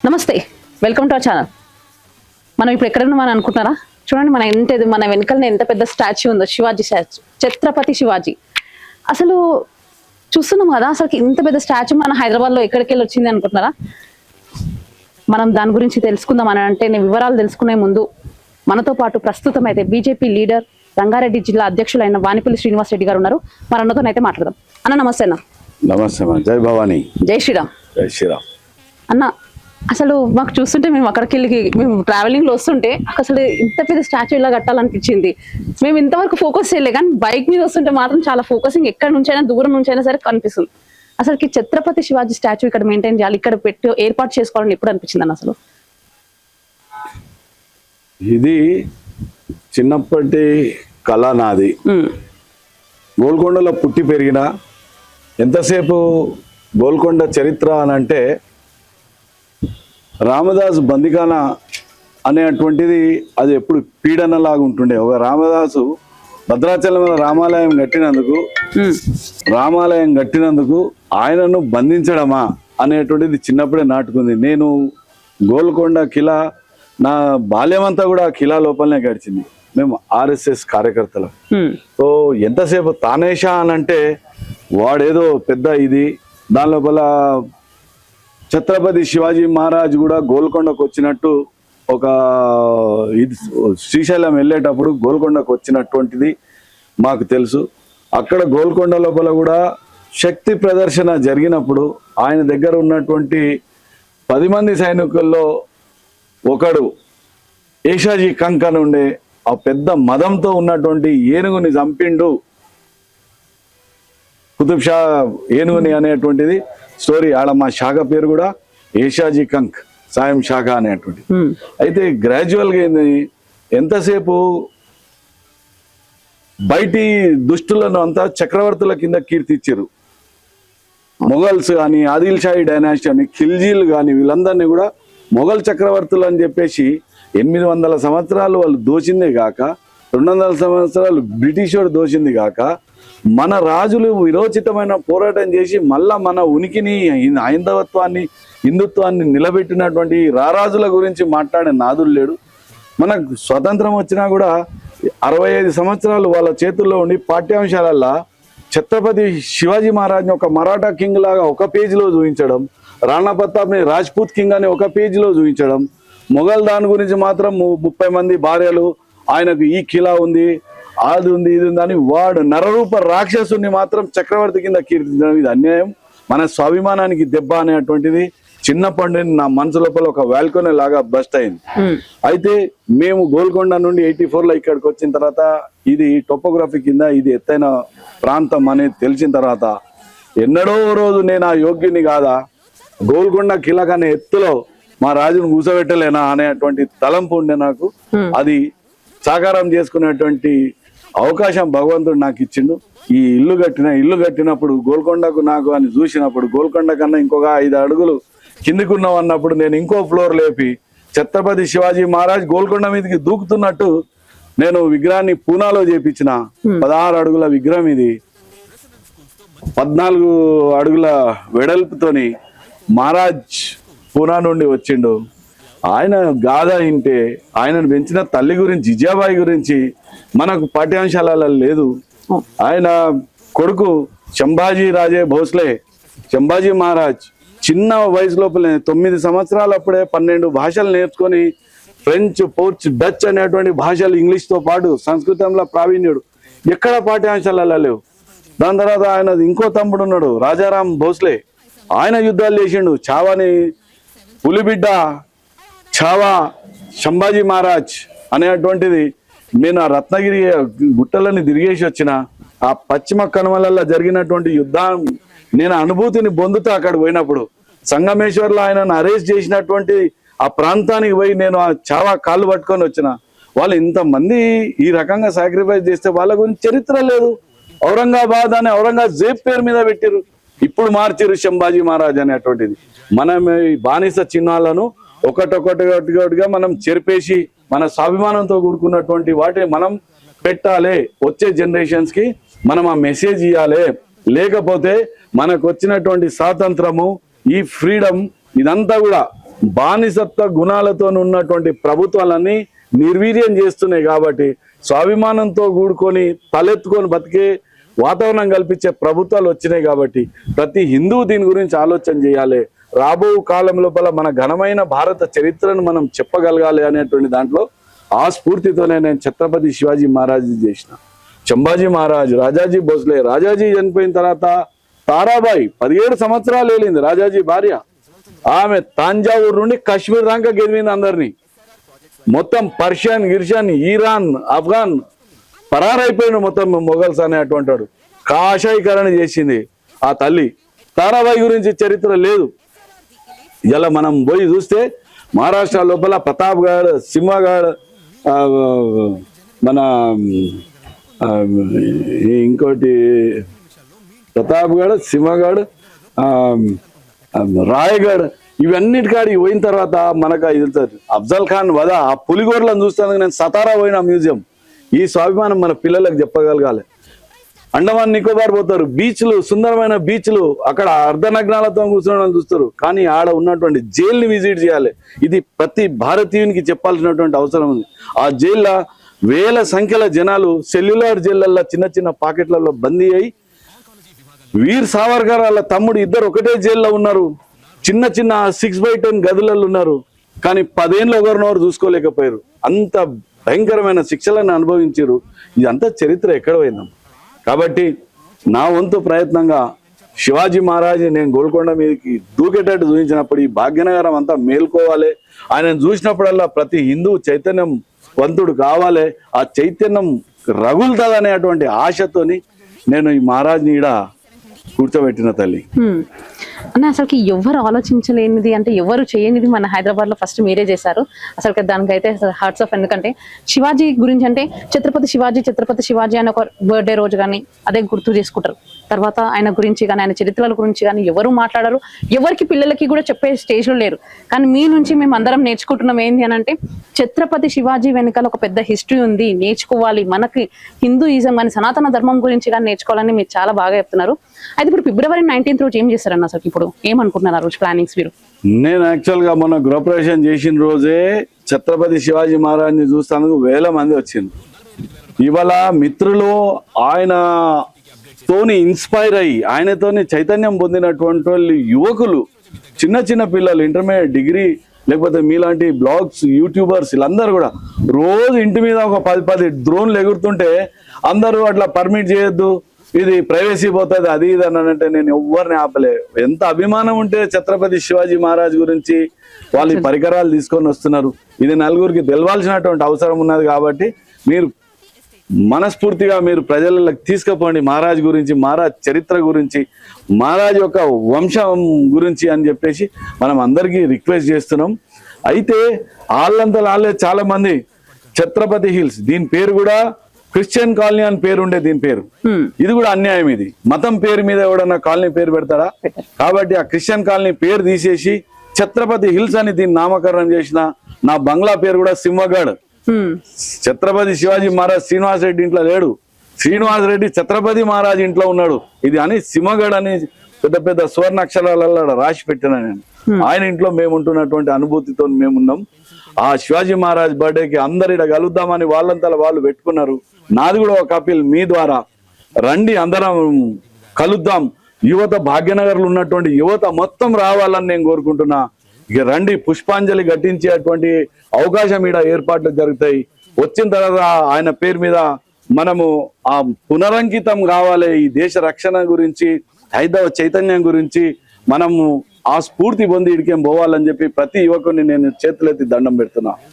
నమస్తే, welcome to our channel. మనం ఇప్పుడు ఎక్కడ ఉన్నామని అనుకుంటున్నారా? చూడండి, మన వెనకాల ఎంత పెద్ద స్టాచ్యూ ఉందో, శివాజీ స్టాచ్యూ, ఛత్రపతి శివాజీ. అసలు చూస్తున్నాం కదా, అసలు ఇంత పెద్ద స్టాచ్యూ మన హైదరాబాద్ లో ఎక్కడికి వెళ్ళి వచ్చింది అనుకుంటున్నారా? మనం దాని గురించి తెలుసుకుందాం అని అంటే, నేను వివరాలు తెలుసుకునే ముందు మనతో పాటు ప్రస్తుతం అయితే బీజేపీ లీడర్, రంగారెడ్డి జిల్లా అధ్యక్షులైన వానిపల్లి శ్రీనివాస్ రెడ్డి గారు ఉన్నారు. మరి అన్నతో అయితే మాట్లాడదాం. అన్న నమస్తే. అన్న నమస్తే. జై భవానీ. జై శ్రీరామ్. జై శ్రీరామ్. అన్న, అసలు మాకు చూస్తుంటే మేము అక్కడికి వెళ్ళి మేము ట్రావెలింగ్ లో వస్తుంటే అసలు ఇంత పెద్ద స్టాచ్యూ ఇలా కట్టాలనిపించింది. మేము ఇంతవరకు ఫోకస్ చేయలేదు, కానీ బైక్ మీద వస్తుంటే మాత్రం చాలా ఫోకసింగ్, ఎక్కడి నుంచైనా దూరం నుంచైనా సరే కనిపిస్తుంది. అసలుకి ఛత్రపతి శివాజీ స్టాచ్యూ ఇక్కడ మెయింటైన్ చేయాలి, ఇక్కడ పెట్టి ఏర్పాటు చేసుకోవాలని ఎప్పుడు అనిపించింది అన్న? అసలు ఇది చిన్నప్పటి కళ నాది. గోల్కొండలో పుట్టి పెరిగిన, ఎంతసేపు గోల్కొండ చరిత్ర అని అంటే రామదాసు బందిఖానా అనేటువంటిది అది ఎప్పుడు పీడనలాగా ఉంటుండే. ఒక రామదాసు భద్రాచలంలో రామాలయం కట్టినందుకు ఆయనను బంధించడమా అనేటువంటిది చిన్నప్పుడే నాటుకుంది. నేను గోల్కొండ కిలా, నా బాల్యమంతా కూడా కిలా లోపలనే గడిచింది. మేము ఆర్ఎస్ఎస్ కార్యకర్తలు. సో ఎంతసేపు తానేషా అని అంటే వాడేదో పెద్ద ఇది. దాని లోపల ఛత్రపతి శివాజీ మహారాజ్ కూడా గోల్కొండకు వచ్చినట్టు, ఒక ఇది శ్రీశైలం వెళ్ళేటప్పుడు గోల్కొండకు వచ్చినటువంటిది మాకు తెలుసు. అక్కడ గోల్కొండ లోపల కూడా శక్తి ప్రదర్శన జరిగినప్పుడు ఆయన దగ్గర ఉన్నటువంటి 10 మంది సైనికుల్లో ఒకడు ఏషాజీ కంక్ అని ఉండే, ఆ పెద్ద మదంతో ఉన్నటువంటి ఏనుగుని చంపిండు, కుతుబ్ షా ఏనుగుని అనేటువంటిది స్టోరీ. ఆడ మా శాఖ పేరు కూడా ఏషాజీ కంక్, సాయం శాఖ అనేటువంటిది. అయితే గ్రాడ్యువల్గా ఏంది, ఎంతసేపు బయటి దుష్టులను అంతా చక్రవర్తుల కింద కీర్తిచ్చారు. మొఘల్స్ కానీ, ఆదిల్ షాహీ డైనాసిటీ అని, ఖిల్జీలు కానీ, వీళ్ళందరినీ కూడా మొఘల్ చక్రవర్తులు అని చెప్పేసి 800 సంవత్సరాలు వాళ్ళు దోచిందే కాక, 200 సంవత్సరాలు బ్రిటిష్ వాడు దోచింది కాక, మన రాజులు విరోచితమైన పోరాటం చేసి మళ్ళా మన ఉనికిని, హైందవత్వాన్ని, హిందుత్వాన్ని నిలబెట్టినటువంటి రారాజుల గురించి మాట్లాడే నాదులు లేడు. మనకు స్వతంత్రం వచ్చినా కూడా 65 సంవత్సరాలు వాళ్ళ చేతుల్లో ఉండి పాఠ్యాంశాలల్లో ఛత్రపతి శివాజీ మహారాజ్ని ఒక మరాఠా కింగ్ లాగా ఒక పేజీలో చూపించడం, రాణా ప్రతాప్ని రాజ్పూత్ కింగ్ అని ఒక పేజీలో చూపించడం, మొఘల్ దాని గురించి మాత్రం 30 మంది భార్యలు, ఆయనకు ఈ కిలా ఉంది, అది ఉంది, ఇది ఉంది అని వాడు నరరూప రాక్షసుని మాత్రం చక్రవర్తి కింద కీర్తించడం, ఇది అన్యాయం, మన స్వాభిమానానికి దెబ్బ అనేటువంటిది చిన్నప్పటి నుండి నా మనసు లోపల ఒక వాల్కొనే లాగా బస్ట్ అయింది. అయితే మేము గోల్కొండ నుండి 84లో ఇక్కడికి వచ్చిన తర్వాత, ఇది టోపోగ్రఫీ కింద ఇది ఎత్తైన ప్రాంతం అనేది తెలిసిన తర్వాత, ఎన్నడో రోజు నేను ఆ యోగ్యుని కాదా, గోల్కొండ కిలకనే ఎత్తులో మా రాజును కూసబెట్టలేనా అనేటువంటి తలంపు ఉండే నాకు. అది సాకారం చేసుకునేటువంటి అవకాశం భగవంతుడు నాకు ఇచ్చిండు. ఈ ఇల్లు కట్టినప్పుడు గోల్కొండకు నాకు అని చూసినప్పుడు, గోల్కొండ కన్నా ఇంకొక 5 అడుగులు కిందికున్నాం అన్నప్పుడు, నేను ఇంకో ఫ్లోర్ లేపి ఛత్రపతి శివాజీ మహారాజ్ గోల్కొండ మీదకి దూకుతున్నట్టు నేను విగ్రహాన్ని పూనాలో చేపించిన. 16 అడుగుల విగ్రహం ఇది, 14 అడుగుల వెడల్పుతోని మహారాజ్ పూనా నుండి వచ్చిండు. ఆయన గాథ వింటే, ఆయనను పెంచిన తల్లి గురించి, జిజాబాయి గురించి మనకు పాఠ్యాంశాలలో లేదు. ఆయన కొడుకు సంభాజీ రాజే భోస్లే, సంభాజీ మహారాజ్ చిన్న వయసు లోపలే 9 సంవత్సరాలప్పుడే 12 భాషలు నేర్చుకొని ఫ్రెంచ్, పోర్చ్, డచ్ అనేటువంటి భాషలు, ఇంగ్లీష్తో పాటు సంస్కృతంలో ప్రావీణ్యుడు. ఎక్కడ పాఠ్యాంశాలలో లేవు. దాని తర్వాత ఆయన ఇంకో తమ్ముడు ఉన్నాడు, రాజారాం భోస్లే, ఆయన యుద్ధాలు చేసిండు. చావాని పులిబిడ్డ చావా సంభాజీ మహారాజ్ అనేటువంటిది. నేను ఆ రత్నగిరి గుట్టలని తిరిగేసి వచ్చిన, ఆ పశ్చిమ కనుమలలో జరిగినటువంటి యుద్ధం నేను అనుభూతిని పొందుతా. అక్కడ పోయినప్పుడు సంగమేశ్వర్లో ఆయనను అరెస్ట్ చేసినటువంటి ఆ ప్రాంతానికి పోయి నేను ఆ చావా కాళ్ళు పట్టుకొని వచ్చిన. వాళ్ళు ఇంతమంది ఈ రకంగా సాక్రిఫైస్ చేస్తే వాళ్ళ గురించి చరిత్ర లేదు. ఔరంగాబాద్ అని ఔరంగజేబ్ పేరు మీద పెట్టారు, ఇప్పుడు మార్చారు సంభాజీ మహారాజ్ అనేటువంటిది. మనం ఈ బానిస చిహ్నాలను ఒకటొకటిగా మనం చెరిపేసి మన స్వాభిమానంతో కూడుకున్నటువంటి వాటిని మనం పెట్టాలి. వచ్చే జనరేషన్స్ కి మనం ఆ మెసేజ్ ఇవ్వాలి. లేకపోతే మనకు వచ్చినటువంటి స్వాతంత్రము, ఈ ఫ్రీడమ్, ఇదంతా కూడా బానిసత్వ గుణాలతో ఉన్నటువంటి ప్రభుత్వాలన్నీ నిర్వీర్యం చేస్తున్నాయి. కాబట్టి స్వాభిమానంతో కూడుకొని తలెత్తుకొని బతికే వాతావరణం కల్పించే ప్రభుత్వాలు వచ్చినాయి. కాబట్టి ప్రతి హిందువు దీని గురించి ఆలోచన చేయాలి. రాబో కాలం లోపల మన ఘనమైన భారత చరిత్రను మనం చెప్పగలగాలి అనేటువంటి దాంట్లో ఆ స్ఫూర్తితోనే నేను ఛత్రపతి శివాజీ మహారాజ్ చేసిన. చంబాజీ మహారాజ్, రాజాజీ భోస్లే, రాజాజీ చనిపోయిన తర్వాత తారాబాయి 17 సంవత్సరాలు వెళ్ళింది రాజాజీ భార్య. ఆమె తాంజావూరు నుండి కాశ్మీర్ దాకా గెలివింది అందరినీ. మొత్తం పర్షియన్, గిర్షియన్, ఇరాన్, ఆఫ్ఘాన్ పరారైపోయిన మొత్తం మొఘల్స్ అనేటువంటి వాడు. కాషాయీకరణ చేసింది ఆ తల్లి. తారాబాయి గురించి చరిత్ర లేదు. ఇలా మనం పోయి చూస్తే మహారాష్ట్ర లోపల ప్రతాప్గఢ్, సింహగఢ్, మన ఇంకోటి ప్రతాప్గఢ్, సింహగఢ్, రాయగఢ్, ఇవన్నిటికాడికి పోయిన తర్వాత మనకు అఫ్జల్ ఖాన్ వద ఆ పులిగోర్లను చూస్తాను. నేను సతారా పోయిన మ్యూజియం. ఈ స్వాభిమానం మన పిల్లలకు చెప్పగలగాలి. అండమాన్ నికోబార్ పోతారు, బీచ్లు, సుందరమైన బీచ్లు, అక్కడ అర్ధనగ్నాలతో కూర్చోవడం చూస్తారు. కానీ ఆడ ఉన్నటువంటి జైల్ని విజిట్ చేయాలి. ఇది ప్రతి భారతీయునికి చెప్పాల్సినటువంటి అవసరం ఉంది. ఆ జైల్లో వేల సంఖ్యల జనాలు సెల్యులార్ జైళ్ళల్లో చిన్న చిన్న పాకెట్లలో బందీ అయి, వీర్ సావర్కర్ వాళ్ళ తమ్ముడు ఇద్దరు ఒకటే జైల్లో ఉన్నారు. చిన్న చిన్న 6x10 గదులలో ఉన్నారు. కానీ 10 ఏళ్ళు ఒకరినొకరు చూసుకోలేకపోయారు. అంత భయంకరమైన శిక్షలను అనుభవించారు. ఇదంతా చరిత్ర ఎక్కడ పోయిందాం. కాబట్టి నా వంతు ప్రయత్నంగా శివాజీ మహారాజ్ నేను గోల్కొండ మీదకి దూకేటట్టు చూపించినప్పుడు ఈ భాగ్యనగరం అంతా మేల్కోవాలి. ఆయన చూసినప్పుడల్లా ప్రతి హిందువు చైతన్యం వంతుడు కావాలి. ఆ చైతన్యం రగులుతుందనేటువంటి ఆశతోని నేను ఈ మహారాజ్ని ఈడ కూర్చోబెట్టిన తల్లి. అన్న అసలుకి ఎవరు ఆలోచించలేనిది అంటే ఎవరు చేయనిది మన హైదరాబాద్ లో ఫస్ట్ మీరే చేశారు. అసలు దానికైతే హార్ట్స్ ఆఫ్. ఎందుకంటే శివాజీ గురించి అంటే ఛత్రపతి శివాజీ అని ఒక బర్త్డే రోజు కానీ అదే గుర్తు చేసుకుంటారు. తర్వాత ఆయన గురించి కానీ ఆయన చరిత్రల గురించి కానీ ఎవరు మాట్లాడారు. ఎవరికి పిల్లలకి కూడా చెప్పే స్టేజ్ లో లేరు. కానీ మీ నుంచి మేము అందరం నేర్చుకుంటున్నాం ఏంటి అని అంటే ఛత్రపతి శివాజీ వెనకాల ఒక పెద్ద హిస్టరీ ఉంది, నేర్చుకోవాలి. మనకి హిందూయిజం కానీ సనాతన ధర్మం గురించి కానీ నేర్చుకోవాలని మీరు చాలా బాగా చెప్తున్నారు. అయితే ఇప్పుడు February 19th రోజు ఏం చేస్తారన్న? అసలు ఇప్పుడు ఏమనుకుంటున్నారు ఆ రోజు ప్లానింగ్స్ మీరు? నేను యాక్చువల్ గా మొన్న గృహప్రవేశం చేసిన రోజే ఛత్రపతి శివాజీ మహారాజ్ని చూస్తానికి వేల మంది వచ్చింది. ఇవాళ మిత్రులు ఆయన తోని ఇన్స్పైర్ అయ్యి ఆయనతోని చైతన్యం పొందినటువంటి వాళ్ళు యువకులు, చిన్న చిన్న పిల్లలు, ఇంటర్మీడియట్, డిగ్రీ, లేకపోతే మీలాంటి బ్లాగ్స్, యూట్యూబర్స్, వీళ్ళందరూ కూడా రోజు ఇంటి మీద ఒక 10 డ్రోన్లు ఎగురుతుంటే అందరూ అట్లా పర్మిట్ చేయొద్దు, ఇది ప్రైవసీ పోతుంది, అది ఇది అని అంటే నేను ఎవరిని ఆపలే. ఎంత అభిమానం ఉంటే ఛత్రపతి శివాజీ మహారాజ్ గురించి వాళ్ళు పరికరాలు తీసుకొని వస్తున్నారు. ఇది నలుగురికి తెలవాల్సినటువంటి అవసరం ఉన్నది. కాబట్టి మీరు మనస్ఫూర్తిగా మీరు ప్రజలకు తీసుకుపోండి మహారాజ్ గురించి, మహారాజ్ చరిత్ర గురించి, మహారాజ్ యొక్క వంశం గురించి అని చెప్పేసి మనం అందరికీ రిక్వెస్ట్ చేస్తున్నాం. అయితే వాళ్ళే చాలా మంది ఛత్రపతి హిల్స్, దీని పేరు కూడా క్రిస్టియన్ కాలనీ అని పేరు ఉండే దీని పేరు. ఇది కూడా అన్యాయం. ఇది మతం పేరు మీద ఎవడన్నా కాలనీ పేరు పెడతాడా? కాబట్టి ఆ క్రిస్టియన్ కాలనీ పేరు తీసేసి ఛత్రపతి హిల్స్ అని దీన్ని నామకరణం చేసిన. నా బంగ్లా పేరు కూడా సింహగఢ్. ఛత్రపతి శివాజీ మహారాజ్ శ్రీనివాస్ రెడ్డి ఇంట్లో లేడు, శ్రీనివాస్ రెడ్డి ఛత్రపతి మహారాజ్ ఇంట్లో ఉన్నాడు. ఇది అని సింహగఢ్ అని పెద్ద పెద్ద సువర్ణ అక్షరాలలో రాసి పెట్టిన నేను. ఆయన ఇంట్లో మేము ఉంటున్నటువంటి అనుభూతితో మేమున్నాం. ఆ శివాజీ మహారాజ్ బర్త్డేకి అందరు ఇక్కడ కలుద్దామని వాళ్ళంతా వాళ్ళు పెట్టుకున్నారు. నాది కూడా ఒక అప్పీల్ మీ ద్వారా, రండి అందరం కలుద్దాం. యువత భాగ్యనగర్లో ఉన్నటువంటి యువత మొత్తం రావాలని నేను కోరుకుంటున్నా. ఇక రండి, పుష్పాంజలి ఘటించేటువంటి అవకాశం ఈడ ఏర్పాట్లు జరుగుతాయి. వచ్చిన తర్వాత ఆయన పేరు మీద మనము ఆ పునరంకితం కావాలి. ఈ దేశ రక్షణ గురించి, హైదరాబాద్ చైతన్యం గురించి మనము ఆ స్ఫూర్తి పొంది ఇడికేం పోవాలని చెప్పి ప్రతి యువకుని నేను చేతులెత్తి దండం పెడుతున్నా.